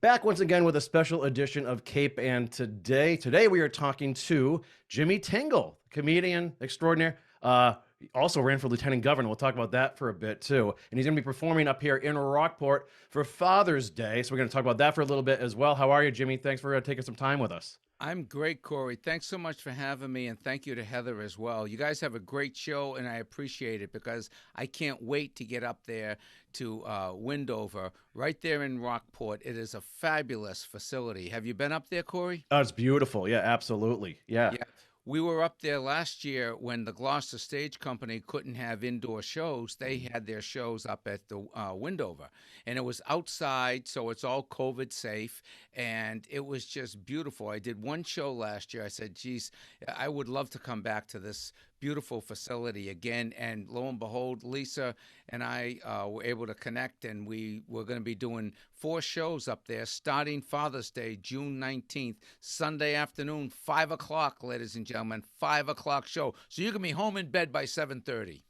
Back once again with a special edition of Cape and Today we are talking to Jimmy Tingle, comedian extraordinaire. He also ran for lieutenant governor. We'll talk about that for a bit too. And he's going to be performing up here in Rockport for Father's Day. So we're going to talk about that for a little bit as well. How are you, Jimmy? Thanks for taking some time with us. I'm great, Corey. Thanks so much for having me, and thank you to Heather as well. You guys have a great show, and I appreciate it because I can't wait to get up there to Windhover, right there in Rockport. It is a fabulous facility. Have you been up there, Corey? Oh, it's beautiful. Yeah, absolutely. Yeah. Yeah. We were up there last year when the Gloucester Stage Company couldn't have indoor shows. They had their shows up at the Windhover, and it was outside, so it's all COVID safe, and it was just beautiful. I did one show last year. I said, geez, I would love to come back to this beautiful facility again. And lo and behold, Lisa and I were able to connect, and we were going to be doing 4 shows up there starting Father's Day, June 19th, Sunday afternoon, 5 o'clock, ladies and gentlemen, 5 o'clock show. So you can be home in bed by 7:30.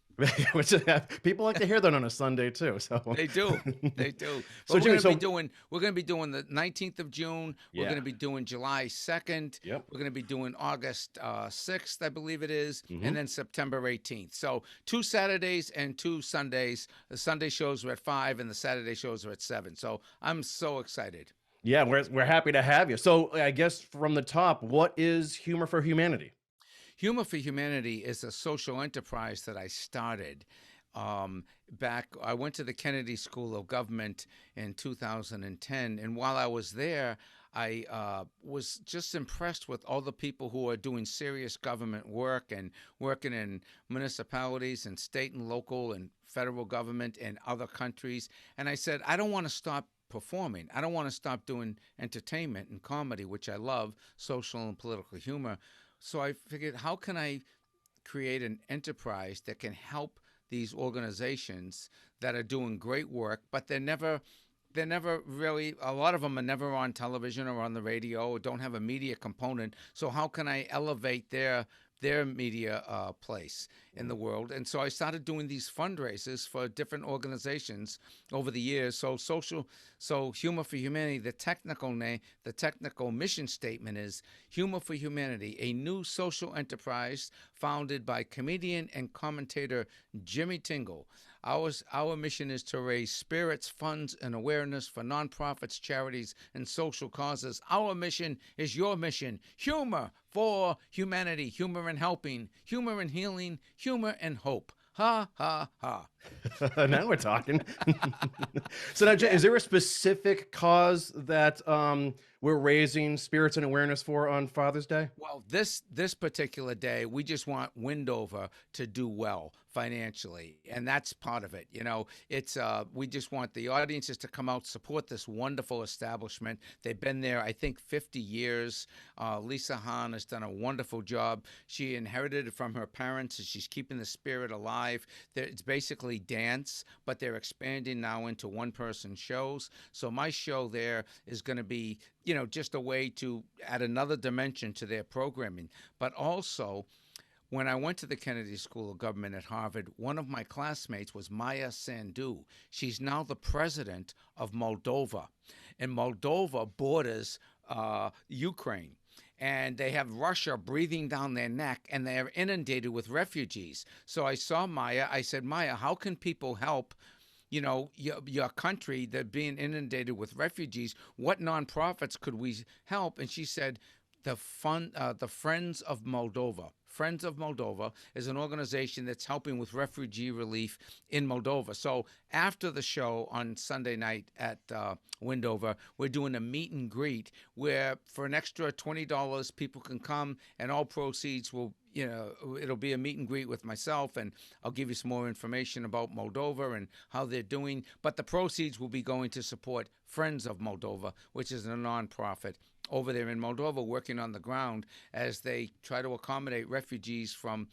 Which people like to hear that on a Sunday too. So They do. They do. So But Jimmy, we're gonna be doing the 19th of June. We're yeah, gonna be doing July 2nd. yep. We're gonna be doing August 6th, I believe it is, Hmm. and then September 18th. So 2 Saturdays and 2 Sundays. The Sunday shows are at 5 and the Saturday shows are at 7. So I'm so excited. Yeah, we're happy to have you. So I guess from the top, what is Humor for Humanity? Humor for Humanity is a social enterprise that I started back. I went to the Kennedy School of Government in 2010, and while I was there, I was just impressed with all the people who are doing serious government work and working in municipalities and state and local and federal government and other countries. And I said, I don't want to stop performing. I don't want to stop doing entertainment and comedy, which I love, social and political humor. So I figured, how can I create an enterprise that can help these organizations that are doing great work, but they're never really, a lot of them are never on television or on the radio or don't have a media component. So how can I elevate their media place in the world? And so I started doing these fundraisers for different organizations over the years. So Humor for Humanity, the technical mission statement is Humor for Humanity, a new social enterprise founded by comedian and commentator Jimmy Tingle. Our mission is to raise spirits, funds, and awareness for nonprofits, charities, and social causes. Our mission is your mission. Humor for humanity, humor and helping, humor and healing, humor and hope. Ha, ha, ha. Now we're talking. So now, Yeah. is there a specific cause that we're raising spirits and awareness for on Father's Day? Well, this particular day, we just want Windover to do well financially, and that's part of it. You know, it's we just want the audiences to come out, support this wonderful establishment. They've been there, I think, 50 years. Lisa Hahn has done a wonderful job. She inherited it from her parents, and she's keeping the spirit alive. It's basically dance, but they're expanding now into one-person shows. So my show there is going to be, just a way to add another dimension to their programming. But also, when I went to the Kennedy School of Government at Harvard, one of my classmates was Maya Sandu. She's now the president of Moldova. And Moldova borders Ukraine. And they have Russia breathing down their neck, and they are inundated with refugees. So I saw Maya. I said, Maya, how can people help your country that being inundated with refugees? What nonprofits could we help? And she said, the Friends of Moldova. Friends of Moldova is an organization that's helping with refugee relief in Moldova. So after the show on Sunday night at Windhover, we're doing a meet and greet where for an extra $20, people can come, and all proceeds will, it'll be a meet and greet with myself, and I'll give you some more information about Moldova and how they're doing. But the proceeds will be going to support Friends of Moldova, which is a nonprofit over there in Moldova working on the ground as they try to accommodate refugees from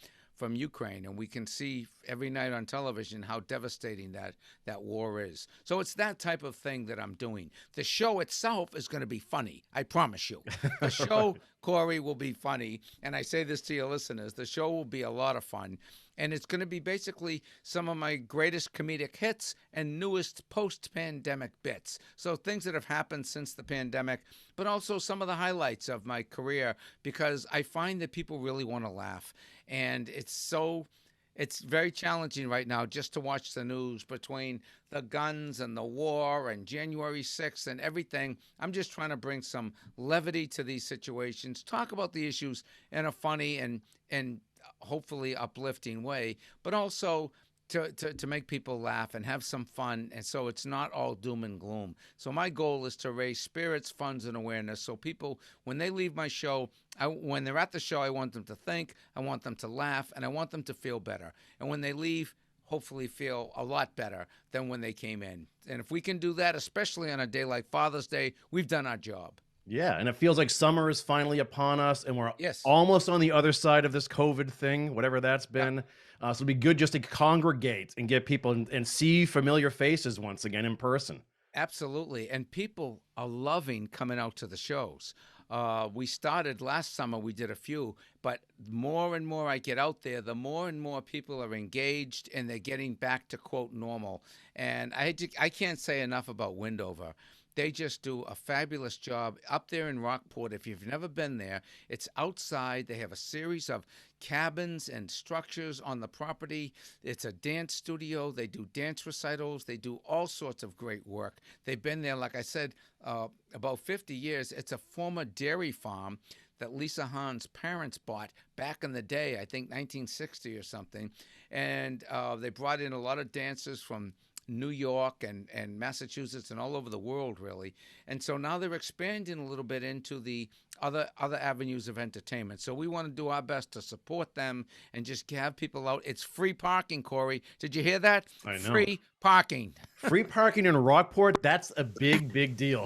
Ukraine. And we can see every night on television how devastating that war is. So it's that type of thing that I'm doing. The show itself is going to be funny. I promise you. The show, Corey, will be funny. And I say this to your listeners, the show will be a lot of fun. And it's going to be basically some of my greatest comedic hits and newest post-pandemic bits. So things that have happened since the pandemic, but also some of the highlights of my career, because I find that people really want to laugh. And it's very challenging right now just to watch the news between the guns and the war and January 6th and everything. I'm just trying to bring some levity to these situations, talk about the issues in a funny and hopefully uplifting way, but also to make people laugh and have some fun. And so it's not all doom and gloom. So my goal is to raise spirits, funds, and awareness. So people, when they leave my show, when they're at the show, I want them to think, I want them to laugh, and I want them to feel better. And when they leave, hopefully feel a lot better than when they came in. And if we can do that, especially on a day like Father's Day, we've done our job. Yeah, and it feels like summer is finally upon us, and we're Yes. almost on the other side of this COVID thing, whatever that's Yep. been. So it'd be good just to congregate and get people and see familiar faces once again in person. Absolutely. And people are loving coming out to the shows. We started last summer, we did a few, but more and more I get out there, the more and more people are engaged and they're getting back to quote normal. And I can't say enough about Windover. They just do a fabulous job up there in Rockport. If you've never been there, it's outside. They have a series of cabins and structures on the property. It's a dance studio. They do dance recitals. They do all sorts of great work. They've been there, like I said, about 50 years. It's a former dairy farm that Lisa Hahn's parents bought back in the day, I think 1960 or something. And they brought in a lot of dancers from New York and Massachusetts and all over the world, really. And so now they're expanding a little bit into the other avenues of entertainment. So we want to do our best to support them and just have people out. It's free parking, Corey. Did you hear that? I know. Free parking. Free parking in Rockport, that's a big, big deal.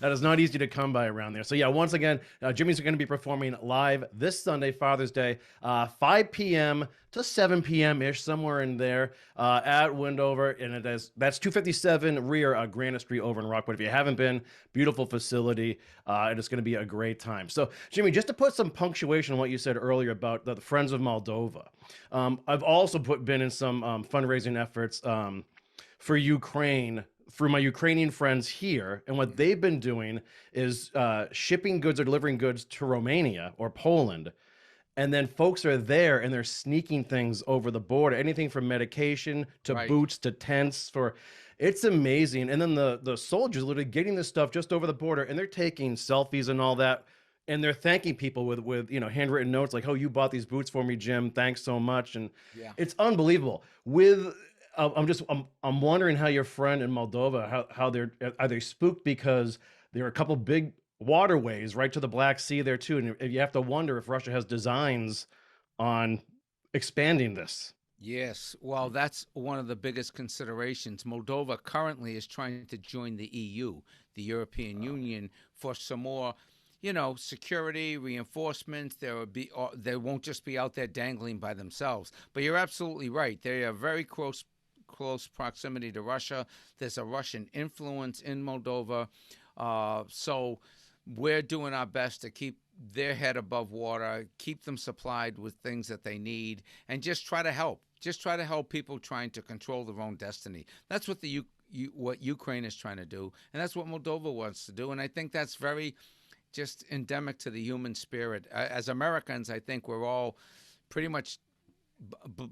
That is not easy to come by around there. So yeah, once again, Jimmy's going to be performing live this Sunday, Father's Day, 5 p.m. to 7 p.m.-ish, somewhere in there at Windhover. And that's 257 rear Granite Street over in Rockport. If you haven't been, beautiful facility. And it's going to be a great time. So Jimmy, just to put some punctuation on what you said earlier about the Friends of Moldova, I've also been in some fundraising efforts for Ukraine through my Ukrainian friends here. And what they've been doing is shipping goods or delivering goods to Romania or Poland. And then folks are there and they're sneaking things over the border, anything from medication to Right. boots to tents it's amazing. And then the soldiers literally getting this stuff just over the border and they're taking selfies and all that. And they're thanking people with handwritten notes like, "Oh, you bought these boots for me, Jim. Thanks so much." And Yeah. it's unbelievable. I'm wondering how your friend in Moldova, how are they spooked because there are a couple big waterways right to the Black Sea there too, and you have to wonder if Russia has designs on expanding this. Yes, well, that's one of the biggest considerations. Moldova currently is trying to join the EU, the European Union, for some more, security reinforcements. They won't just be out there dangling by themselves. But you're absolutely right. They are very close proximity to Russia. There's a Russian influence in Moldova. So we're doing our best to keep their head above water, keep them supplied with things that they need, and just try to help. Just try to help people trying to control their own destiny. That's what what Ukraine is trying to do, and that's what Moldova wants to do. And I think that's very just endemic to the human spirit. As Americans, I think we're all pretty much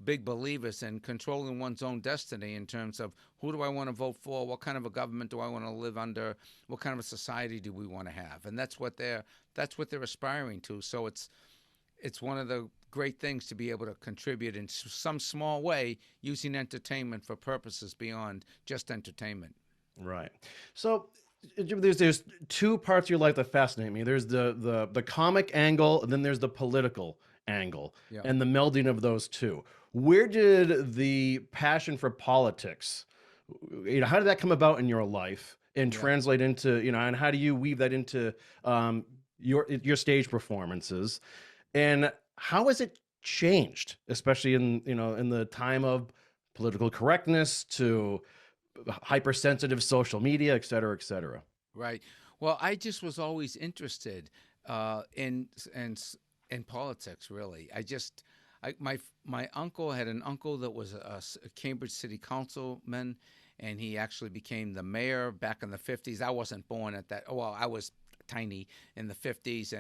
big believers in controlling one's own destiny in terms of who do I want to vote for, what kind of a government do I want to live under, what kind of a society do we want to have, and that's what they're aspiring to. So it's one of the great things to be able to contribute in some small way using entertainment for purposes beyond just entertainment. Right. So there's two parts of your life that fascinate me. There's the comic angle, and then there's the political angle, Yeah. and the melding of those two. Where did the passion for politics, how did that come about in your life and Yeah. translate into, and how do you weave that into your stage performances, and how has it changed, especially in the time of political correctness to hypersensitive social media, et cetera, et cetera? Right. Well, I just was always interested in politics. Really, My uncle had an uncle that was a Cambridge City Councilman, and he actually became the mayor back in the 50s. I wasn't born at that. Well, I was tiny in the 50s,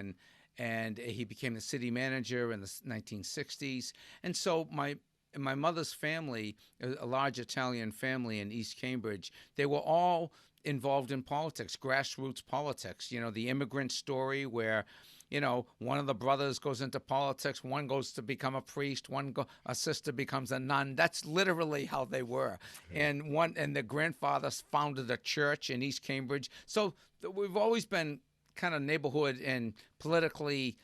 and he became the city manager in the 1960s. And so my mother's family, a large Italian family in East Cambridge, they were all involved in politics, grassroots politics. You know, the immigrant story where, you know, one of the brothers goes into politics, one goes to become a priest, a sister becomes a nun. That's literally how they were. Yeah. And the grandfather founded a church in East Cambridge. So we've always been kind of neighborhood and politically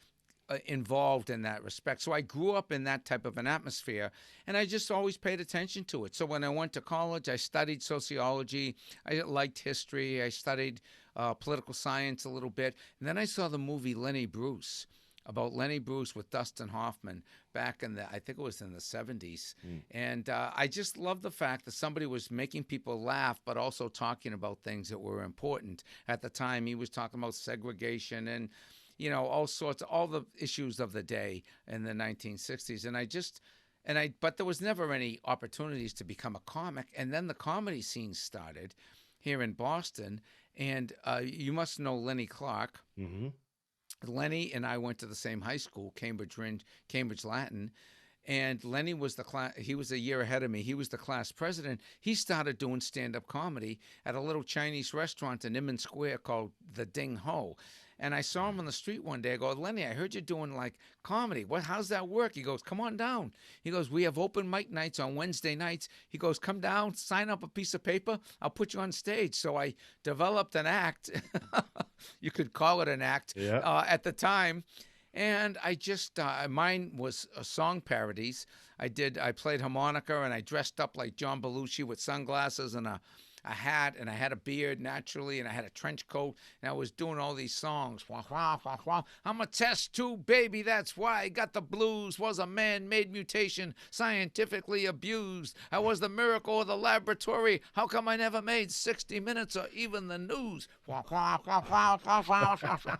involved in that respect. So I grew up in that type of an atmosphere, and I just always paid attention to it. So when I went to college, I studied sociology. I liked history. I studied political science a little bit. And then I saw the movie Lenny Bruce, about Lenny Bruce with Dustin Hoffman back in I think it was in the 70s. And I just love the fact that somebody was making people laugh, but also talking about things that were important. At the time, he was talking about segregation and, you know, all the issues of the day in the 1960s. But there was never any opportunities to become a comic. And then the comedy scene started here in Boston. And you must know Lenny Clark. Mm-hmm. Lenny and I went to the same high school, Cambridge Latin. And Lenny was he was a year ahead of me. He was the class president. He started doing stand-up comedy at a little Chinese restaurant in Inman Square called the Ding Ho. And I saw him on the street one day. I go, Lenny, I heard you doing like comedy. How's that work? He goes, come on down. He goes, we have open mic nights on Wednesday nights. He goes, come down, sign up a piece of paper. I'll put you on stage. So I developed an act. You could call it an act at the time. And I just, mine was song parodies. I played harmonica, and I dressed up like John Belushi with sunglasses and a hat, and I had a beard naturally, and I had a trench coat, and I was doing all these songs. Wah, wah, wah, wah. I'm a test tube baby, that's why I got the blues. Was a man-made mutation, scientifically abused. I was the miracle of the laboratory. How come I never made 60 Minutes or even the news? Wah, wah, wah, wah, wah, wah, wah.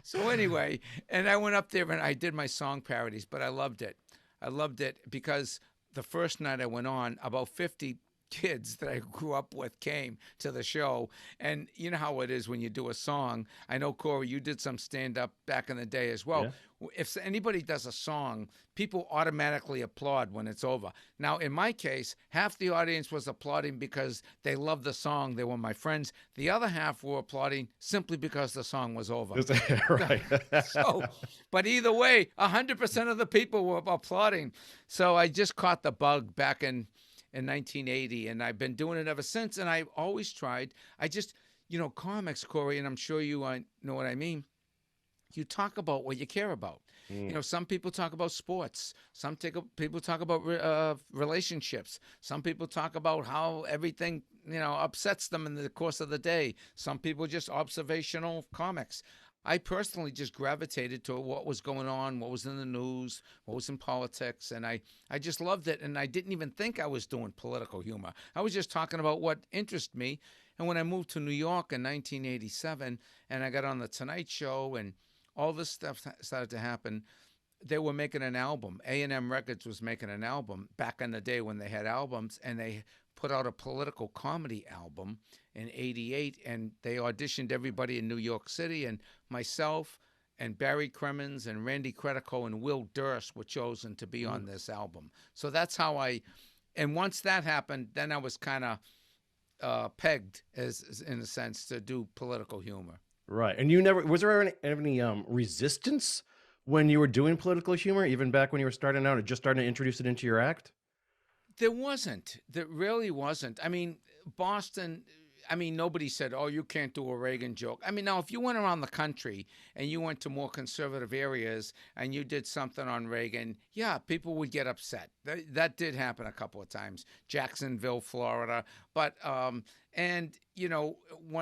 So anyway, and I went up there and I did my song parodies, but I loved it. I loved it because the first night I went on, about 50 kids that I grew up with came to the show. And you know how it is when you do a song. I know, Corey, you did some stand-up back in the day as well. Yeah. If anybody does a song, people automatically applaud when it's over. Now, in my case, half the audience was applauding because they loved the song. They were my friends. The other half were applauding simply because the song was over. Right. But either way, 100% of the people were applauding. So I just caught the bug back in 1980, and I've been doing it ever since. And I've always tried. I just, comics, Corey, and I'm sure you know what I mean. You talk about what you care about. Some people talk about sports. Some people talk about relationships. Some people talk about how everything, upsets them in the course of the day. Some people just observational comics. I personally just gravitated to what was going on, what was in the news, what was in politics, and I just loved it. And I didn't even think I was doing political humor. I was just talking about what interested me. And when I moved to New York in 1987, and I got on the Tonight Show, and all this stuff started to happen, they were making an album. A&M Records was making an album back in the day when they had albums, and they put out a political comedy album in 88, and they auditioned everybody in New York City, and myself and Barry Cremens and Randy Credico and Will Durst were chosen to be on this album. So that's how and once that happened, then I was kind of pegged as in a sense to do political humor. Right. And was there any resistance when you were doing political humor, even back when you were starting out and just starting to introduce it into your act? There wasn't. There really wasn't. I mean, Boston, nobody said, oh, you can't do a Reagan joke. Now, if you went around the country and you went to more conservative areas and you did something on Reagan, yeah, people would get upset. That did happen a couple of times. Jacksonville, Florida. But, when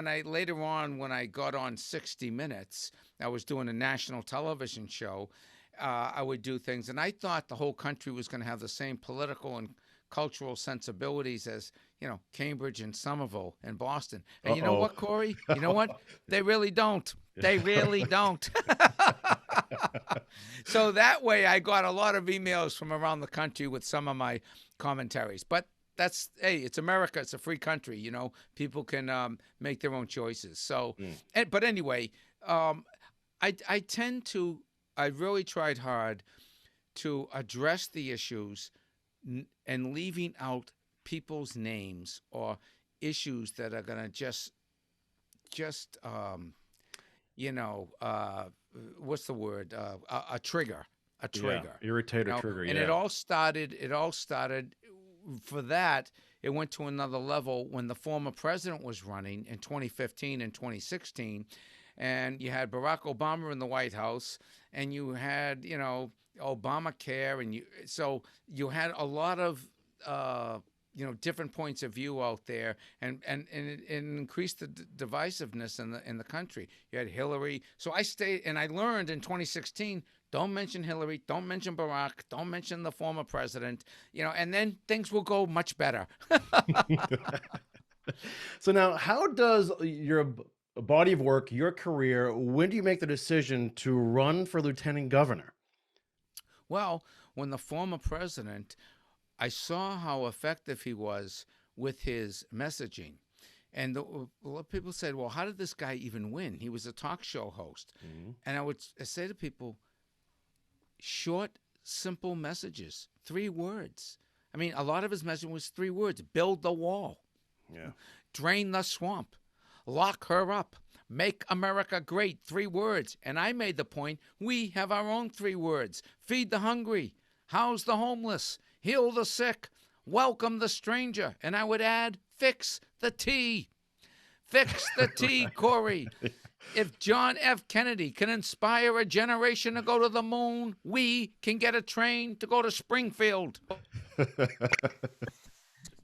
I got on 60 Minutes, I was doing a national television show. I would do things. And I thought the whole country was going to have the same political and cultural sensibilities as, Cambridge and Somerville and Boston. And you know Uh-oh. what, Corey? You know what? They really don't. They really don't. So that way I got a lot of emails from around the country with some of my commentaries. But hey, it's America. It's a free country. People can make their own choices. So, but anyway, I really tried hard to address the issues and leaving out people's names or issues that are going to just what's the word? A trigger. Yeah, irritate or trigger. And yeah. it all started for that. It went to another level when the former president was running in 2015 and 2016. And you had Barack Obama in the White House, and you had, Obamacare, and so you had a lot of, different points of view out there, and it increased the divisiveness in the country. You had Hillary. So I stayed, and I learned in 2016, don't mention Hillary, don't mention Barack, don't mention the former president, and then things will go much better. So now, how does your body of work, your career, when do you make the decision to run for lieutenant governor? Well, when the former president, I saw how effective he was with his messaging. And a lot of people said, well, how did this guy even win? He was a talk show host. Mm-hmm. And I would say to people, short, simple messages, 3 words. I mean, a lot of his messaging was 3 words. Build the wall. Yeah. Drain the swamp. Lock her up. Make America great. 3 words. And I made the point, we have our own 3 words. Feed the hungry. House the homeless. Heal the sick. Welcome the stranger. And I would add, fix the tea. Fix the tea, Corey. If John F. Kennedy can inspire a generation to go to the moon, we can get a train to go to Springfield.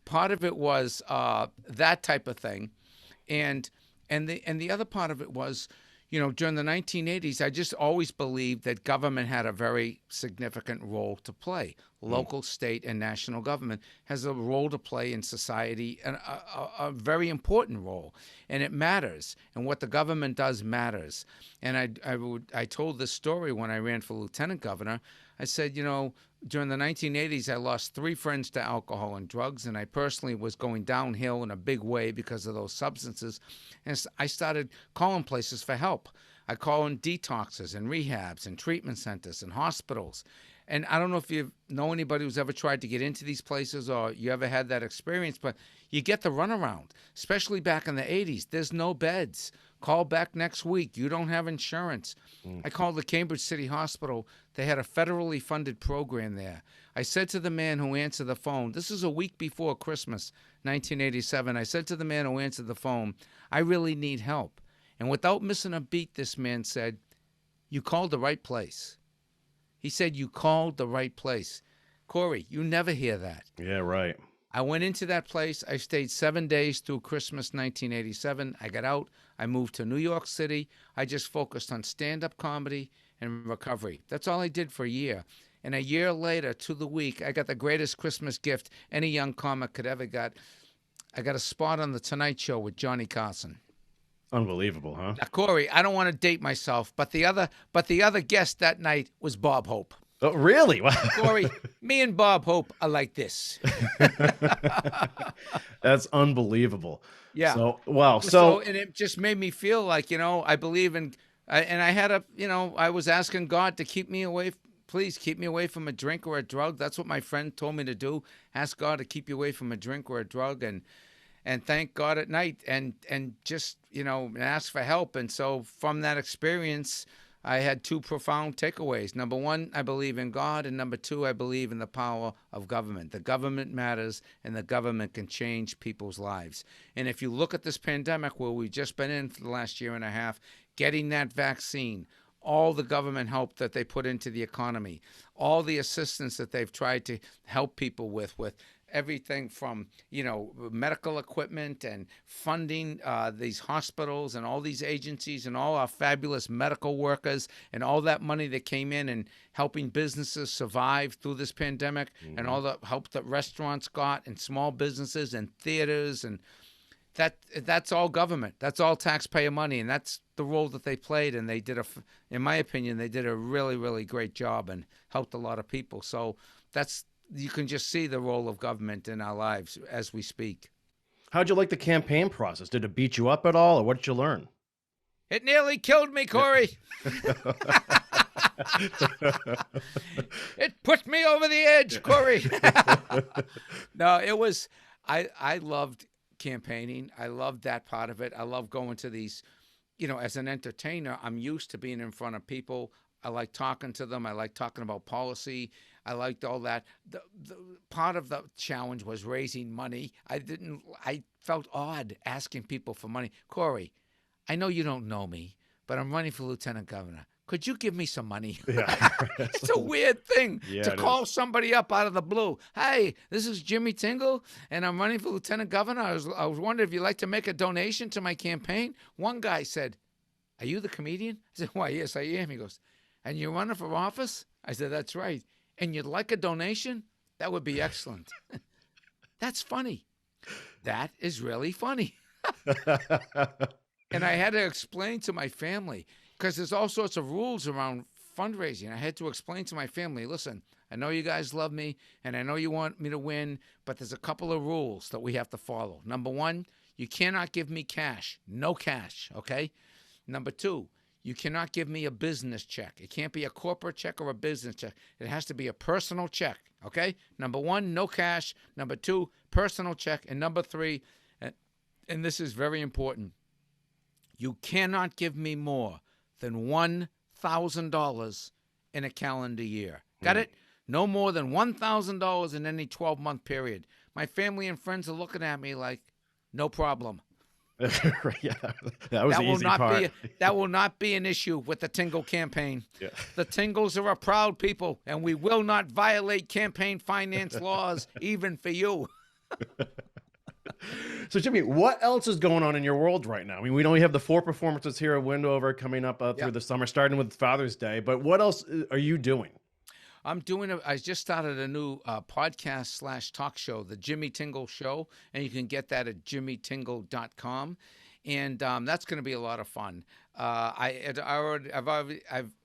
Part of it was that type of thing. And the other part of it was, during the 1980s, I just always believed that government had a very significant role to play. Local, state, and national government has a role to play in society, and a very important role, and it matters. And what the government does matters. And I told this story when I ran for lieutenant governor. I said, during the 1980s, I lost 3 friends to alcohol and drugs, and I personally was going downhill in a big way because of those substances. And I started calling places for help. I call in detoxes and rehabs and treatment centers and hospitals. And I don't know if you know anybody who's ever tried to get into these places or you ever had that experience, but you get the runaround, especially back in the 80s. There's no beds. Call back next week. You don't have insurance. I called the Cambridge City Hospital. They had a federally funded program there. I said to the man who answered the phone, this is a week before Christmas, 1987. I said to the man who answered the phone, I really need help. And without missing a beat, this man said, you called the right place. He said, you called the right place. Corey, you never hear that. Yeah, right. I went into that place. I stayed 7 days through Christmas 1987. I got out. I moved to New York City. I just focused on stand-up comedy and recovery. That's all I did for a year. And a year later, to the week, I got the greatest Christmas gift any young comic could ever get. I got a spot on The Tonight Show with Johnny Carson. Unbelievable, huh? Now, Corey, I don't want to date myself, but the other guest that night was Bob Hope. Oh, really? Wow. Corey, me and Bob Hope are like this. That's unbelievable. Yeah. So, wow. And it just made me feel like, I believe in, and I had I was asking God to keep me away. Please keep me away from a drink or a drug. That's what my friend told me to do. Ask God to keep you away from a drink or a drug, and thank God at night, and just, and ask for help. And so from that experience, I had 2 profound takeaways. Number 1, I believe in God. And number 2, I believe in the power of government. The government matters, and the government can change people's lives. And if you look at this pandemic where we've just been in for the last year and a half, getting that vaccine, all the government help that they put into the economy, all the assistance that they've tried to help people with everything from, medical equipment and funding these hospitals and all these agencies and all our fabulous medical workers and all that money that came in and helping businesses survive through this pandemic, and all the help that restaurants got and small businesses and theaters, and that's all government. That's all taxpayer money, and that's the role that they played. And they did in my opinion, they did a really, really great job and helped a lot of people. So you can just see the role of government in our lives as we speak. How'd you like the campaign process? Did it beat you up at all, or what did you learn? It nearly killed me, Corey. It put me over the edge, Corey. No, it was. I loved campaigning. I loved that part of it. I love going to these, as an entertainer, I'm used to being in front of people. I like talking to them. I like talking about policy. I liked all that. The part of the challenge was raising money. I felt odd asking people for money. Corey, I know you don't know me, but I'm running for lieutenant governor. Could you give me some money? Yeah. It's a weird thing to call is. somebody up out of the blue. Hey, this is Jimmy Tingle, and I'm running for lieutenant governor. I was wondering if you'd like to make a donation to my campaign. One guy said, "Are you the comedian?" I said, "Why, yes, I am." He goes, "And you're running for office?" I said, "That's right. And you'd like a donation? That would be excellent." That's funny. That is really funny. And I had to explain to my family, because there's all sorts of rules around fundraising. I had to explain to my family, listen, I know you guys love me, and I know you want me to win, but there's a couple of rules that we have to follow. Number one, you cannot give me cash. No cash, okay? Number two, you cannot give me a business check. It can't be a corporate check or a business check. It has to be a personal check, okay? Number one, no cash. Number two, personal check. And number three, and this is very important, you cannot give me more than $1,000 in a calendar year. Got it? No more than $1,000 in any 12-month period. My family and friends are looking at me like, no problem. Yeah, that was the easy part. That will not be an issue with the Tingle campaign. Yeah. The Tingles are a proud people, and we will not violate campaign finance laws, even for you. So, Jimmy, what else is going on in your world right now? I mean, we know we have the 4 performances here at Windhover coming up through the summer, starting with Father's Day. But what else are you doing? I just started a new podcast / talk show, the Jimmy Tingle Show, and you can get that at jimmytingle.com. And that's going to be a lot of fun. I've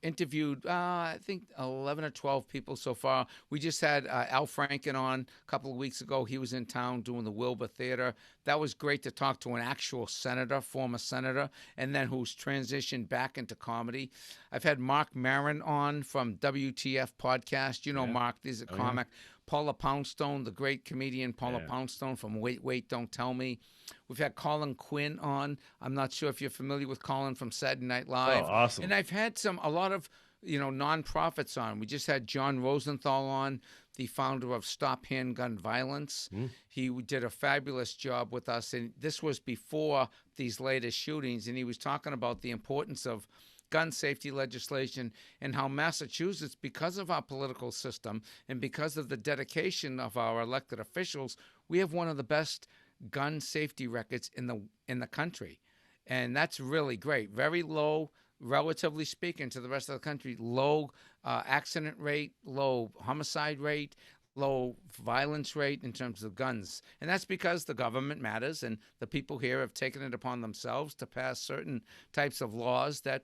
interviewed, I think, 11 or 12 people so far. We just had Al Franken on a couple of weeks ago. He was in town doing the Wilbur Theater. That was great to talk to an actual senator, former senator, and then who's transitioned back into comedy. I've had Mark Maron on from WTF Podcast. You know Mark, he's a comic. Yeah. Paula Poundstone, the great comedian Paula Poundstone from Wait, Wait, Don't Tell Me. We've had Colin Quinn on. I'm not sure if you're familiar with Colin from Saturday Night Live. Oh, awesome. And I've had a lot of, nonprofits on. We just had John Rosenthal on, the founder of Stop Handgun Violence. He did a fabulous job with us. And this was before these latest shootings. And he was talking about the importance of gun safety legislation and how Massachusetts, because of our political system and because of the dedication of our elected officials, we have one of the best gun safety records in the country. And that's really great. Very low, relatively speaking, to the rest of the country, low accident rate, low homicide rate, low violence rate in terms of guns. And that's because the government matters and the people here have taken it upon themselves to pass certain types of laws that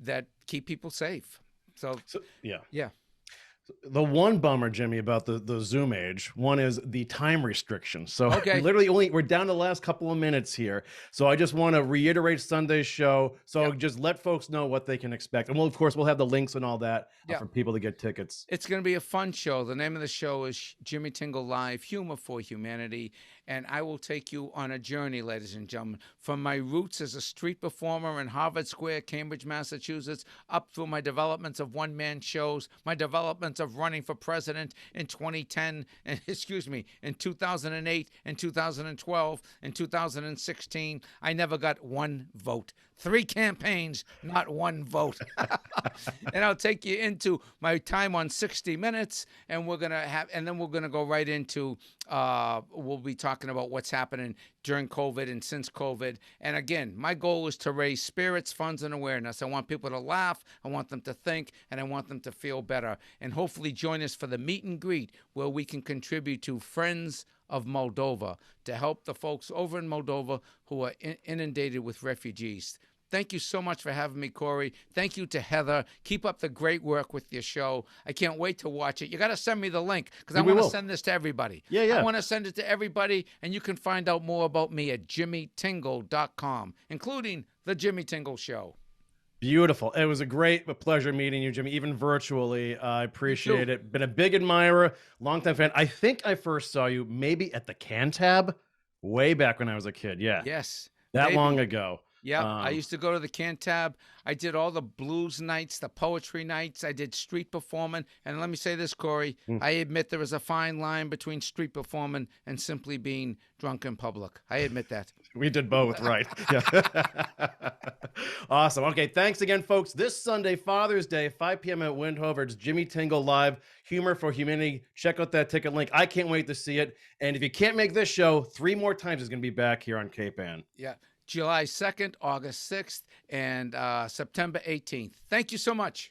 that keep people safe. So yeah. The one bummer, Jimmy, about the Zoom age, one is the time restriction. So literally we're down to the last couple of minutes here. So I just want to reiterate Sunday's show. So just let folks know what they can expect. And of course, we'll have the links and all that for people to get tickets. It's going to be a fun show. The name of the show is Jimmy Tingle Live, Humor for Humanity. And I will take you on a journey, ladies and gentlemen, from my roots as a street performer in Harvard Square, Cambridge, Massachusetts, up through my developments of one-man shows, my developments of running for president in 2010, and in 2008, and 2012, and 2016. I never got one vote. 3 campaigns, not one vote. And I'll take you into my time on 60 Minutes, and then we're gonna go right into. We'll be talking about what's happening during COVID and since COVID. And again, my goal is to raise spirits, funds, and awareness. I want people to laugh. I want them to think, and I want them to feel better. And hopefully, join us for the meet and greet where we can contribute to Friends of Moldova to help the folks over in Moldova who are inundated with refugees. Thank you so much for having me, Corey. Thank you to Heather. Keep up the great work with your show. I can't wait to watch it. You got to send me the link because I want to send this to everybody. Yeah. I want to send it to everybody, and you can find out more about me at jimmytingle.com, including The Jimmy Tingle Show. Beautiful. It was a pleasure meeting you, Jimmy, even virtually. I appreciate it. Been a big admirer, longtime fan. I think I first saw you maybe at the Cantab way back when I was a kid. Yeah. Yes. That long ago. Yeah, I used to go to the Cantab. I did all the blues nights, the poetry nights. I did street performing. And let me say this, Corey, I admit there is a fine line between street performing and simply being drunk in public. I admit that. We did both, right? Yeah. Awesome. Okay, thanks again, folks. This Sunday, Father's Day, 5 p.m. at Windhover. It's Jimmy Tingle Live, Humor for Humanity. Check out that ticket link. I can't wait to see it. And if you can't make this show, 3 more times it's going to be back here on Cape Ann. Yeah. July 2nd, August 6th, and September 18th. Thank you so much.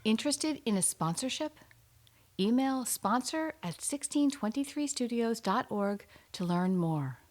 Interested in a sponsorship? Email sponsor@1623studios.org to learn more.